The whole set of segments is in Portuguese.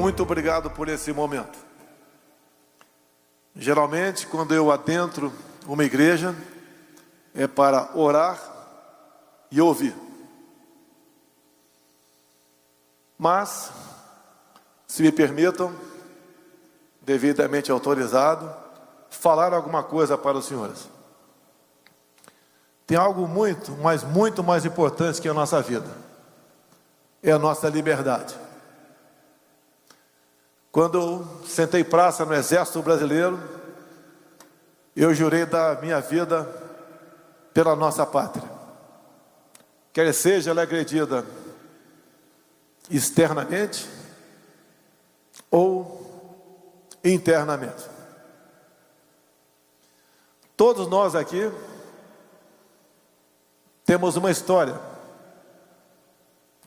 muito obrigado por esse momento. Geralmente, quando eu adentro uma igreja, é para orar e ouvir. Mas, se me permitam, devidamente autorizado, falar alguma coisa para os senhores. Tem algo muito, mas muito mais importante que a nossa vida. É a nossa liberdade. Quando eu sentei praça no Exército Brasileiro, eu jurei dar minha vida pela nossa pátria. Quer seja ela agredida externamente ou internamente. Todos nós aqui temos uma história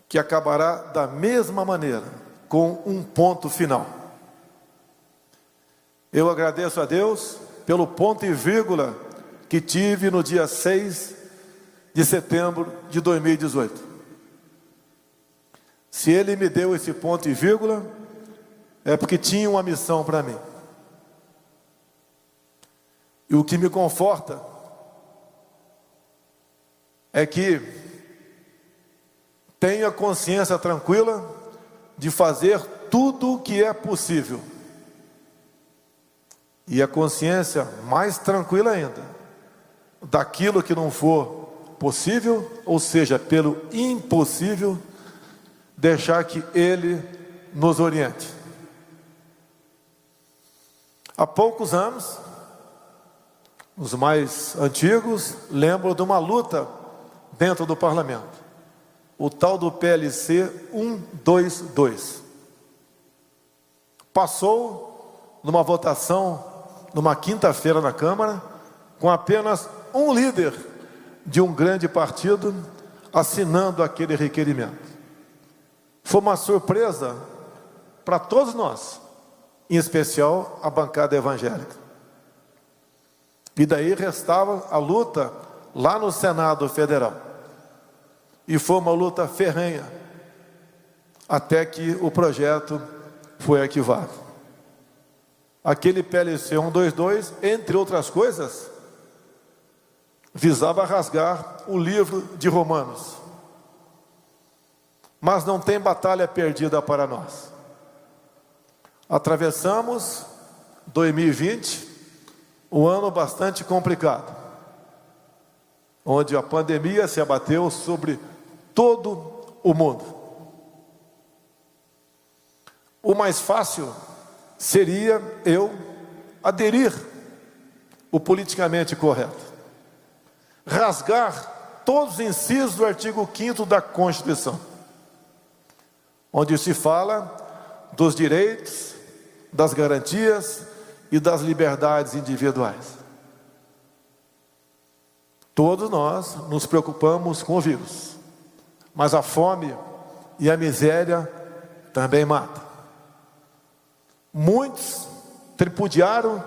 que acabará da mesma maneira, com um ponto final. Eu agradeço a Deus pelo ponto e vírgula que tive no dia 6 de setembro de 2018. Se Ele me deu esse ponto e vírgula, é porque tinha uma missão para mim. E o que me conforta é que tenho a consciência tranquila de fazer tudo o que é possível. E a consciência mais tranquila ainda, daquilo que não for possível, ou seja, pelo impossível, deixar que Ele nos oriente. Há poucos anos, os mais antigos lembram de uma luta dentro do parlamento, o tal do PLC 122. Passou numa votação, numa quinta-feira na Câmara, com apenas um líder de um grande partido assinando aquele requerimento. Foi uma surpresa para todos nós, em especial a bancada evangélica. E daí restava a luta lá no Senado Federal. E foi uma luta ferrenha, até que o projeto foi arquivado. Aquele PLC 122, entre outras coisas, visava rasgar o livro de Romanos. Mas não tem batalha perdida para nós. Atravessamos 2020, um ano bastante complicado, onde a pandemia se abateu sobre todo o mundo. O mais fácil seria eu aderir o politicamente correto, rasgar todos os incisos do artigo 5º da Constituição, onde se fala dos direitos, das garantias e das liberdades individuais. Todos nós nos preocupamos com o vírus, mas a fome e a miséria também matam. Muitos tripudiaram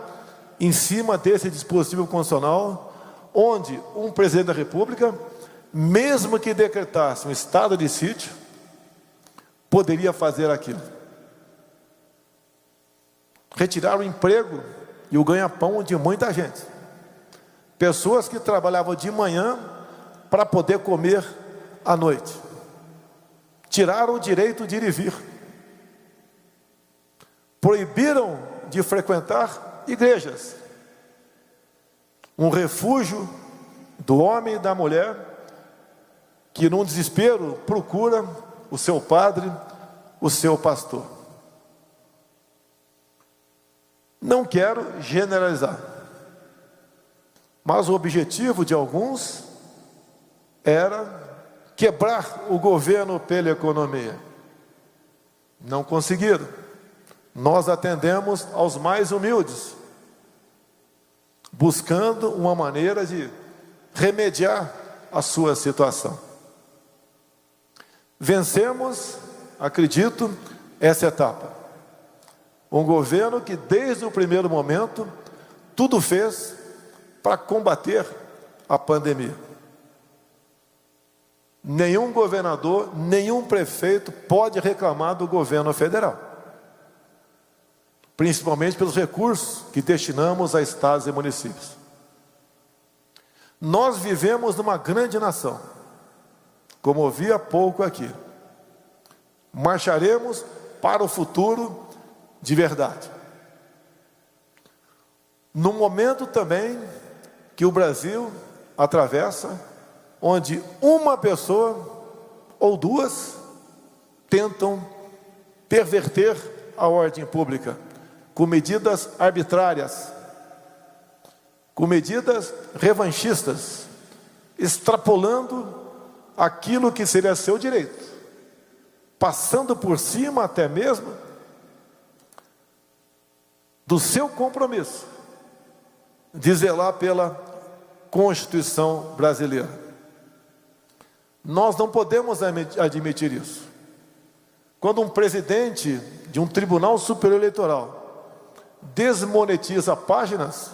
em cima desse dispositivo constitucional, onde um presidente da República, mesmo que decretasse um estado de sítio, poderia fazer aquilo. Retirar o emprego e o ganha-pão de muita gente. Pessoas que trabalhavam de manhã para poder comer à noite. Tiraram o direito de ir e vir. Proibiram de frequentar igrejas. Um refúgio do homem e da mulher que, num desespero, procura o seu padre, o seu pastor. Não quero generalizar, mas o objetivo de alguns era quebrar o governo pela economia. Não conseguiram. Nós atendemos aos mais humildes, buscando uma maneira de remediar a sua situação. Vencemos, acredito, essa etapa. Um governo que desde o primeiro momento tudo fez para combater a pandemia. Nenhum governador, nenhum prefeito pode reclamar do governo federal. principalmente pelos recursos que destinamos a estados e municípios. Nós vivemos numa grande nação, como ouvi há pouco aqui. Marcharemos para o futuro de verdade. No momento também que o Brasil atravessa, onde uma pessoa ou duas tentam perverter a ordem pública com medidas arbitrárias, com medidas revanchistas, extrapolando aquilo que seria seu direito, passando por cima até mesmo do seu compromisso de zelar pela Constituição brasileira. Nós não podemos admitir isso. Quando um presidente de um Tribunal Superior Eleitoral desmonetiza páginas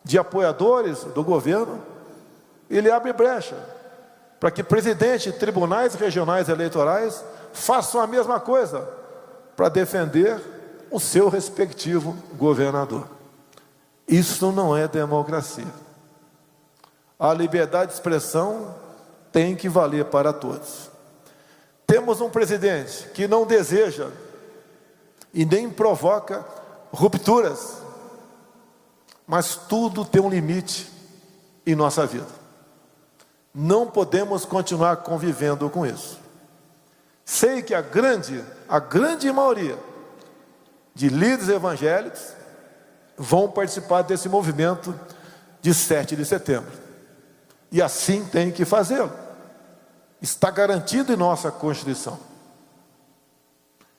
de apoiadores do governo, ele abre brecha para que presidentes de tribunais regionais eleitorais façam a mesma coisa para defender o seu respectivo governador. Isso não é democracia. A liberdade de expressão tem que valer para todos. Temos um presidente que não deseja e nem provoca rupturas, mas tudo tem um limite em nossa vida. Não podemos continuar convivendo com isso. Sei que a grande maioria de líderes evangélicos vão participar desse movimento de 7 de setembro. E assim tem que fazê-lo. Está garantido em nossa Constituição.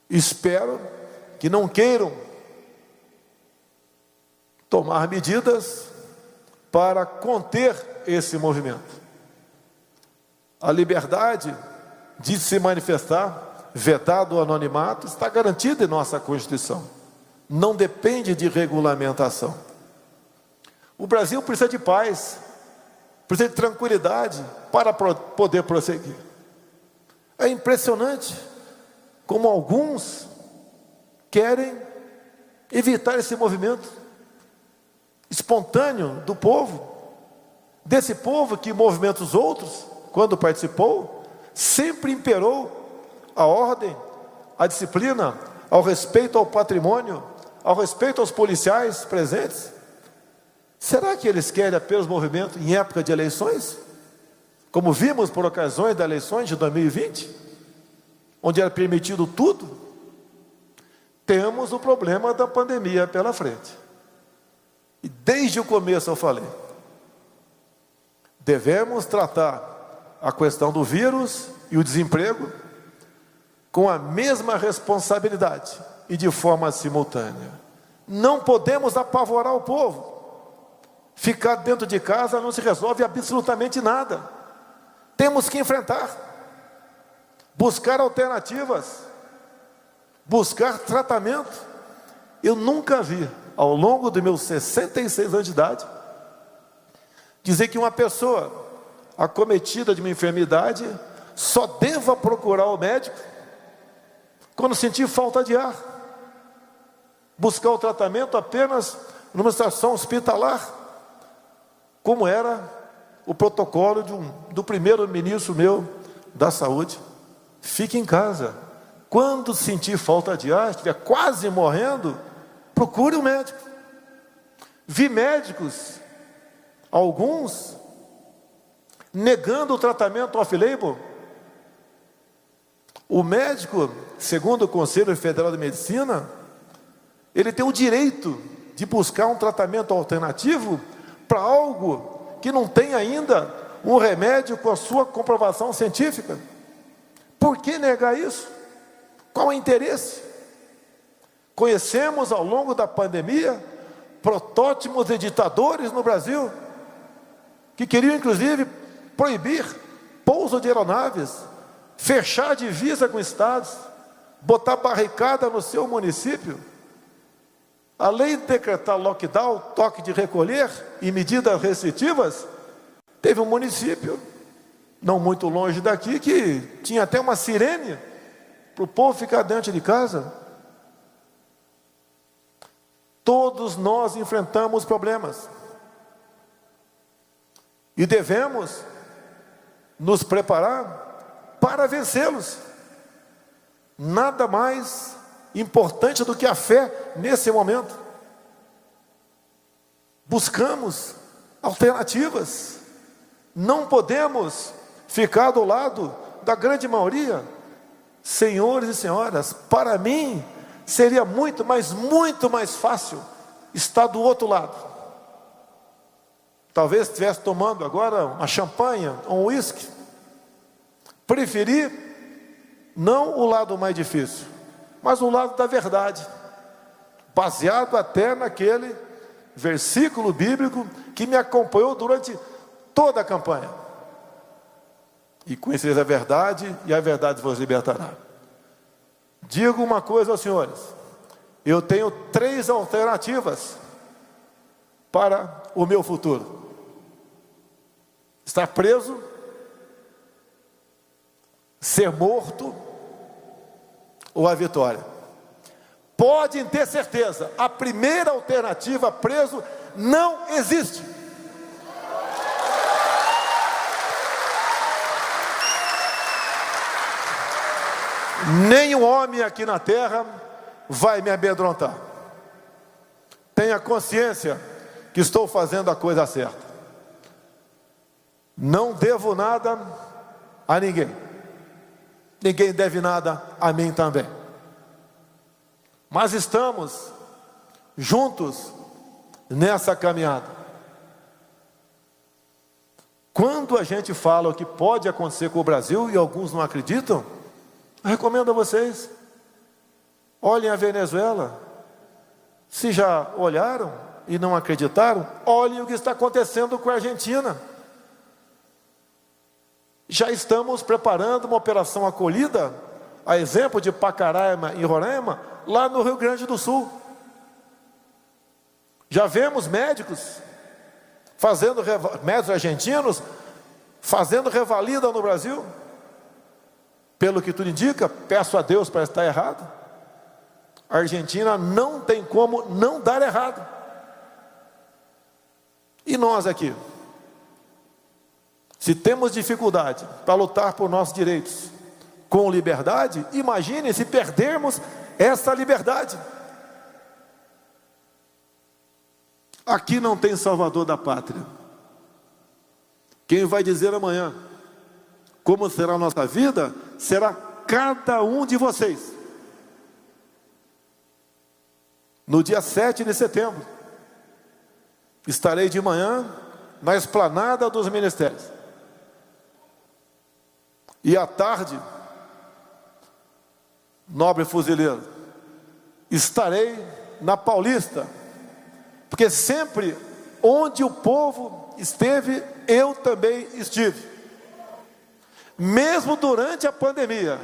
Espero que não queiram tomar medidas para conter esse movimento. A liberdade de se manifestar, vedado o anonimato, está garantida em nossa Constituição. Não depende de regulamentação. O Brasil precisa de paz, precisa de tranquilidade para poder prosseguir. É impressionante como alguns querem evitar esse movimento espontâneo do povo, desse povo que movimenta os outros, quando participou, sempre imperou a ordem, a disciplina, ao respeito ao patrimônio, ao respeito aos policiais presentes. Será que eles querem apenas movimento em época de eleições? Como vimos por ocasiões das eleições de 2020, onde era permitido tudo? Temos o problema da pandemia pela frente. E desde o começo eu falei, devemos tratar a questão do vírus e o desemprego com a mesma responsabilidade e de forma simultânea. Não podemos apavorar o povo. Ficar dentro de casa não se resolve absolutamente nada. Temos que enfrentar, buscar alternativas, buscar tratamento. Eu nunca vi, ao longo dos meus 66 anos de idade, dizer que uma pessoa acometida de uma enfermidade só deva procurar o médico quando sentir falta de ar, buscar o tratamento apenas numa estação hospitalar, como era o protocolo do primeiro-ministro meu da saúde. Fique em casa. Quando sentir falta de ar, estiver quase morrendo, procure um médico. Vi médicos, alguns, negando o tratamento off-label. O médico, segundo o Conselho Federal de Medicina, ele tem o direito de buscar um tratamento alternativo para algo que não tem ainda um remédio com a sua comprovação científica. Por que negar isso? Qual é o interesse? Conhecemos ao longo da pandemia protótipos de ditadores no Brasil que queriam inclusive proibir pouso de aeronaves, fechar a divisa com estados, botar barricada no seu município. Além de decretar lockdown, toque de recolher e medidas restritivas, teve um município, não muito longe daqui, que tinha até uma sirene para o povo ficar dentro de casa. Todos nós enfrentamos problemas. E devemos nos preparar para vencê-los. Nada mais importante do que a fé nesse momento. Buscamos alternativas. Não podemos ficar do lado da grande maioria. Senhores e senhoras, para mim seria muito, mas muito mais fácil estar do outro lado. Talvez estivesse tomando agora uma champanhe, um uísque. Preferi não o lado mais difícil, mas o lado da verdade, baseado até naquele versículo bíblico que me acompanhou durante toda a campanha. E conhecereis a verdade, e a verdade vos libertará. Digo uma coisa aos senhores: eu tenho 3 alternativas para o meu futuro: estar preso, ser morto ou a vitória. Podem ter certeza, a primeira alternativa, preso, não existe. Nenhum homem aqui na terra vai me amedrontar. Tenha consciência que estou fazendo a coisa certa. Não devo nada a ninguém. Ninguém deve nada a mim também. Mas estamos juntos nessa caminhada. Quando a gente fala o que pode acontecer com o Brasil, e alguns não acreditam, eu recomendo a vocês, olhem a Venezuela. Se já olharam e não acreditaram, olhem o que está acontecendo com a Argentina. Já estamos preparando uma operação acolhida, a exemplo de Pacaraima e Roraima, lá no Rio Grande do Sul. Já vemos médicos argentinos fazendo revalida no Brasil. Pelo que tudo indica, peço a Deus para estar errado, a Argentina não tem como não dar errado. E nós aqui, se temos dificuldade para lutar por nossos direitos com liberdade, imagine se perdermos essa liberdade. Aqui não tem salvador da pátria. Quem vai dizer amanhã como será a nossa vida, será cada um de vocês. No dia 7 de setembro, estarei de manhã na esplanada dos ministérios. E à tarde, nobre fuzileiro, estarei na Paulista, porque sempre onde o povo esteve, eu também estive. Mesmo durante a pandemia,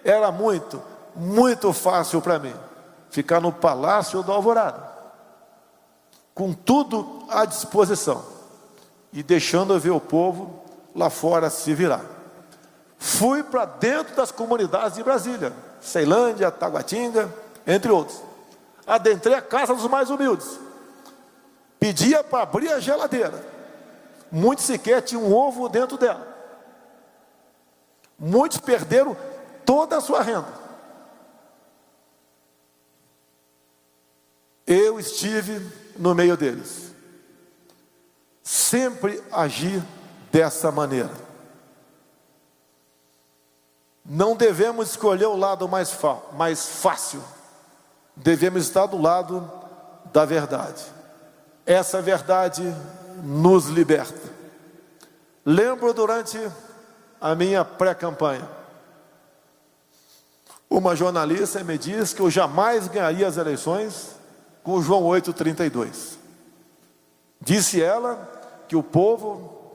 era muito, muito fácil para mim ficar no Palácio do Alvorada, com tudo à disposição, e deixando eu ver o povo lá fora se virar. Fui para dentro das comunidades de Brasília, Ceilândia, Taguatinga, entre outros. Adentrei a casa dos mais humildes, pedia para abrir a geladeira, muitos sequer tinham um ovo dentro dela. Muitos perderam toda a sua renda. Eu estive no meio deles. Sempre agi dessa maneira. Não devemos escolher o lado mais fácil. Devemos estar do lado da verdade. Essa verdade nos liberta. Lembro durante a minha pré-campanha, uma jornalista me disse que eu jamais ganharia as eleições com João 8,32. Disse ela que o povo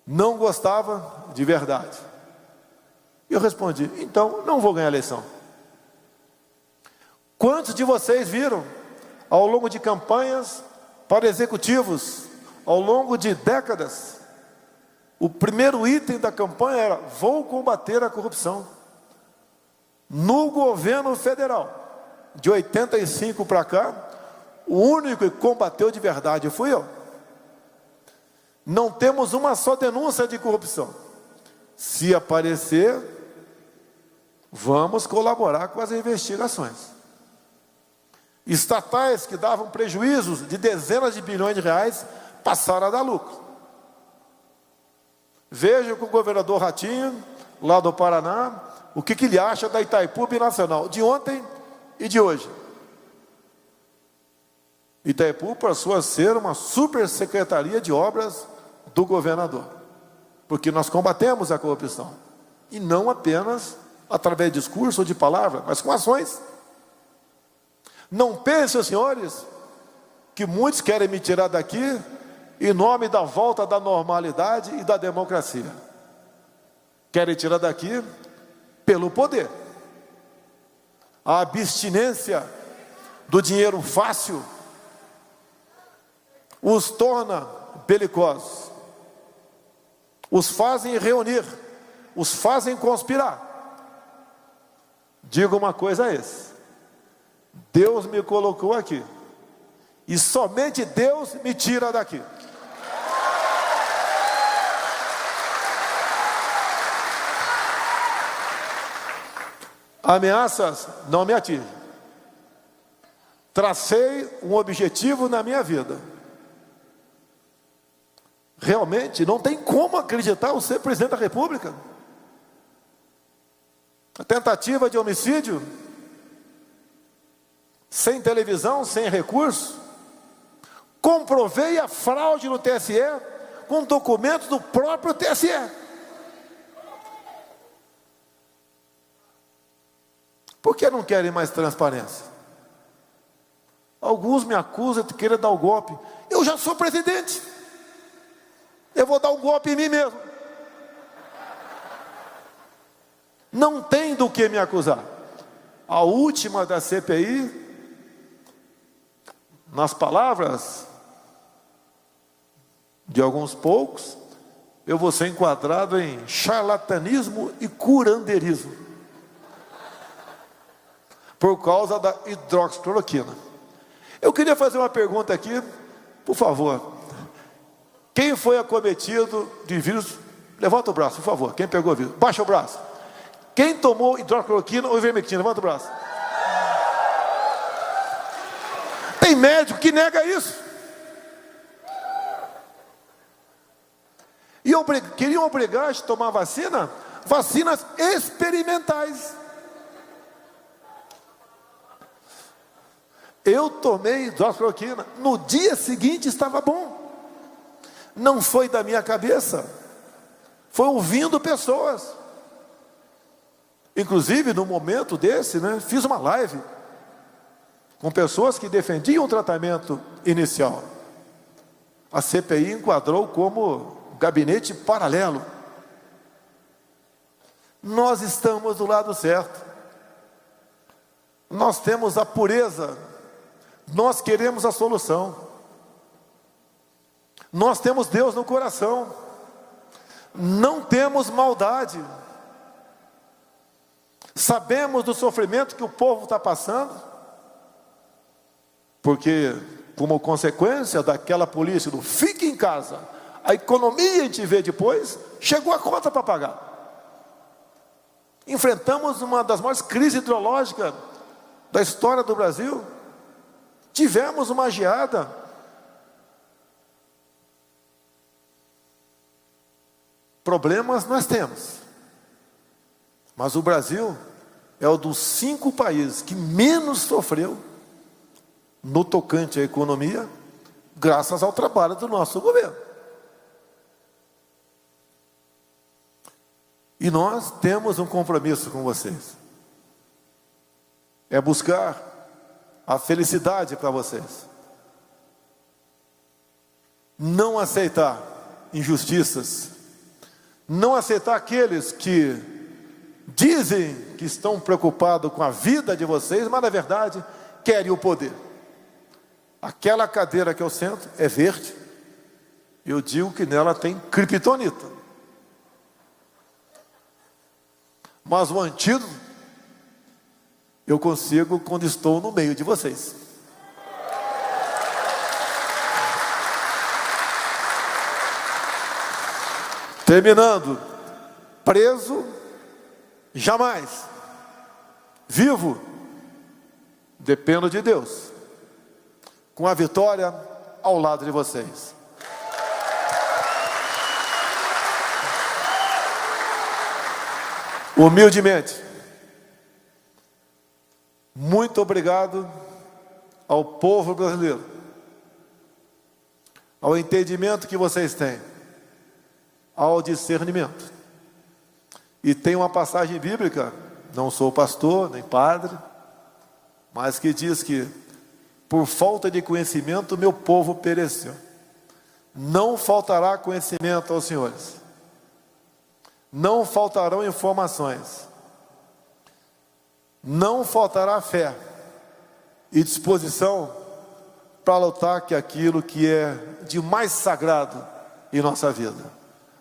não gostava de verdade. Eu respondi: então não vou ganhar a eleição. Quantos de vocês viram, ao longo de campanhas para executivos, ao longo de décadas, o primeiro item da campanha era: vou combater a corrupção. No governo federal, de 85 para cá, O único que combateu de verdade fui eu. Não temos uma só denúncia de corrupção. Se aparecer, vamos colaborar com as investigações. Estatais que davam prejuízos de dezenas de bilhões de reais passaram a dar lucro. Veja com o governador Ratinho, lá do Paraná, o que ele acha da Itaipu Binacional, de ontem e de hoje. Itaipu passou a ser uma super secretaria de obras do governador, porque nós combatemos a corrupção, e não apenas através de discurso ou de palavra, mas com ações. Não pensem, senhores, que muitos querem me tirar daqui em nome da volta da normalidade e da democracia. Querem tirar daqui pelo poder. A abstinência do dinheiro fácil os torna belicosos, os fazem reunir, os fazem conspirar. Digo uma coisa a esse: Deus me colocou aqui, e somente Deus me tira daqui. Ameaças não me atingem. Tracei um objetivo na minha vida. Realmente não tem como acreditar eu ser presidente da República. A tentativa de homicídio, sem televisão, sem recurso. Comprovei a fraude no TSE com documentos do próprio TSE. Por que não querem mais transparência? Alguns me acusam de querer dar o golpe. Eu já sou presidente. Eu vou dar um golpe em mim mesmo. Não tem do que me acusar. A última da CPI, nas palavras de alguns poucos, eu vou ser enquadrado em charlatanismo e curandeirismo, por causa da hidroxicloroquina. Eu queria fazer uma pergunta aqui, por favor. Quem foi acometido de vírus? Levanta o braço, por favor. Quem pegou o vírus? Baixa o braço. Quem tomou hidroxicloroquina ou ivermectina? Levanta o braço. Tem médico que nega isso. E queriam obrigar a tomar vacina? Vacinas experimentais. Eu tomei hidroxicloroquina, no dia seguinte estava bom. Não foi da minha cabeça, foi ouvindo pessoas. Inclusive, no momento desse, fiz uma live com pessoas que defendiam o tratamento inicial. A CPI enquadrou como gabinete paralelo. Nós estamos do lado certo. Nós temos a pureza. Nós queremos a solução. Nós temos Deus no coração. Não temos maldade. Sabemos do sofrimento que o povo está passando, porque, como consequência daquela polícia do fique em casa, a economia a gente vê depois, chegou a conta para pagar. Enfrentamos uma das maiores crises hidrológicas da história do Brasil. Tivemos uma geada. Problemas nós temos. Mas o Brasil é um dos 5 países que menos sofreu no tocante à economia, graças ao trabalho do nosso governo. E nós temos um compromisso com vocês. É buscar a felicidade para vocês. Não aceitar injustiças. Não aceitar aqueles que dizem que estão preocupados com a vida de vocês, mas na verdade querem o poder. Aquela cadeira que eu sento é verde. Eu digo que nela tem criptonita. Mas o antídoto eu consigo quando estou no meio de vocês. Terminando, preso, jamais. Vivo, dependo de Deus. Com a vitória ao lado de vocês. Humildemente, muito obrigado ao povo brasileiro, ao entendimento que vocês têm, ao discernimento. E tem uma passagem bíblica, não sou pastor nem padre, mas que diz que por falta de conhecimento meu povo pereceu. Não faltará conhecimento aos senhores, não faltarão informações, não faltará fé e disposição para lutar que aquilo que é de mais sagrado em nossa vida,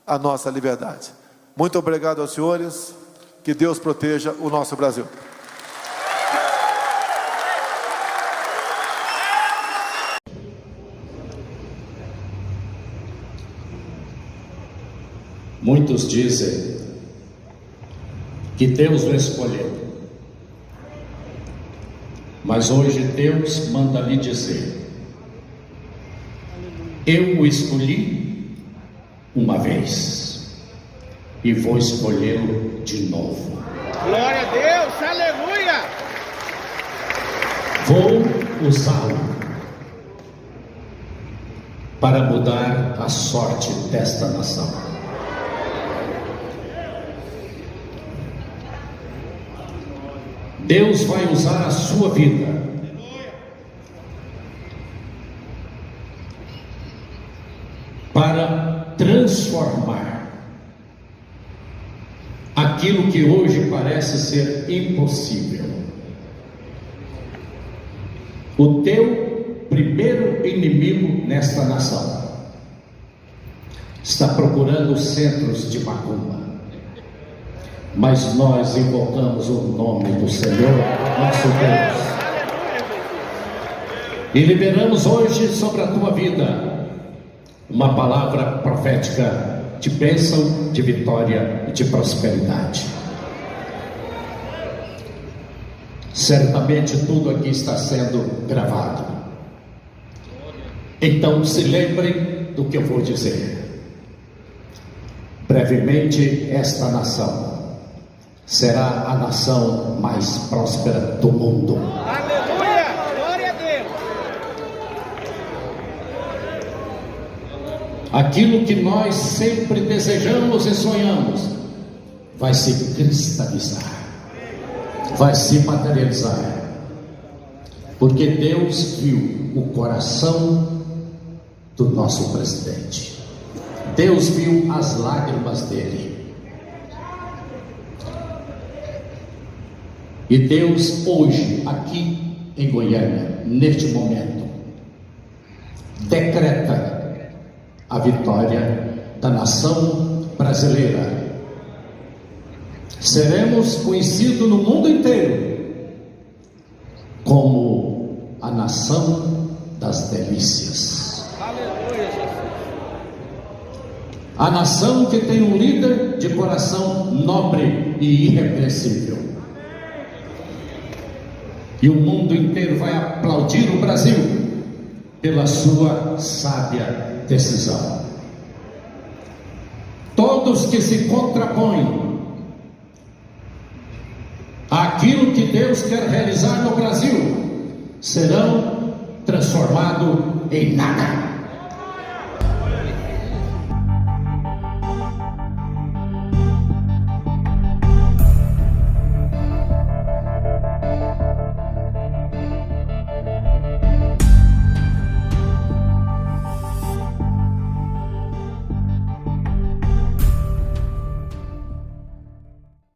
a nossa liberdade. Muito obrigado aos senhores, que Deus proteja o nosso Brasil. Muitos dizem que Deus o escolheu, mas hoje Deus manda lhe dizer: eu o escolhi uma vez e vou escolhê-lo de novo. Glória a Deus, aleluia! Vou usá-lo para mudar a sorte desta nação. Deus vai usar a sua vida para transformar aquilo que hoje parece ser impossível. O teu primeiro inimigo nesta nação está procurando os centros de macumba. Mas nós invocamos o nome do Senhor, nosso Deus, e liberamos hoje sobre a tua vida uma palavra profética de bênção, de vitória e de prosperidade. Certamente tudo aqui está sendo gravado, então se lembrem do que eu vou dizer. Brevemente, esta nação será a nação mais próspera do mundo. Aleluia! Glória a Deus! Aquilo que nós sempre desejamos e sonhamos vai se cristalizar, vai se materializar, porque Deus viu o coração do nosso presidente, Deus viu as lágrimas dele. E Deus hoje, aqui em Goiânia, neste momento, decreta a vitória da nação brasileira. Seremos conhecidos no mundo inteiro como a nação das delícias. Aleluia, Jesus! A nação que tem um líder de coração nobre e irrepreensível. E o mundo inteiro vai aplaudir o Brasil pela sua sábia decisão. Todos que se contrapõem àquilo que Deus quer realizar no Brasil serão transformados em nada.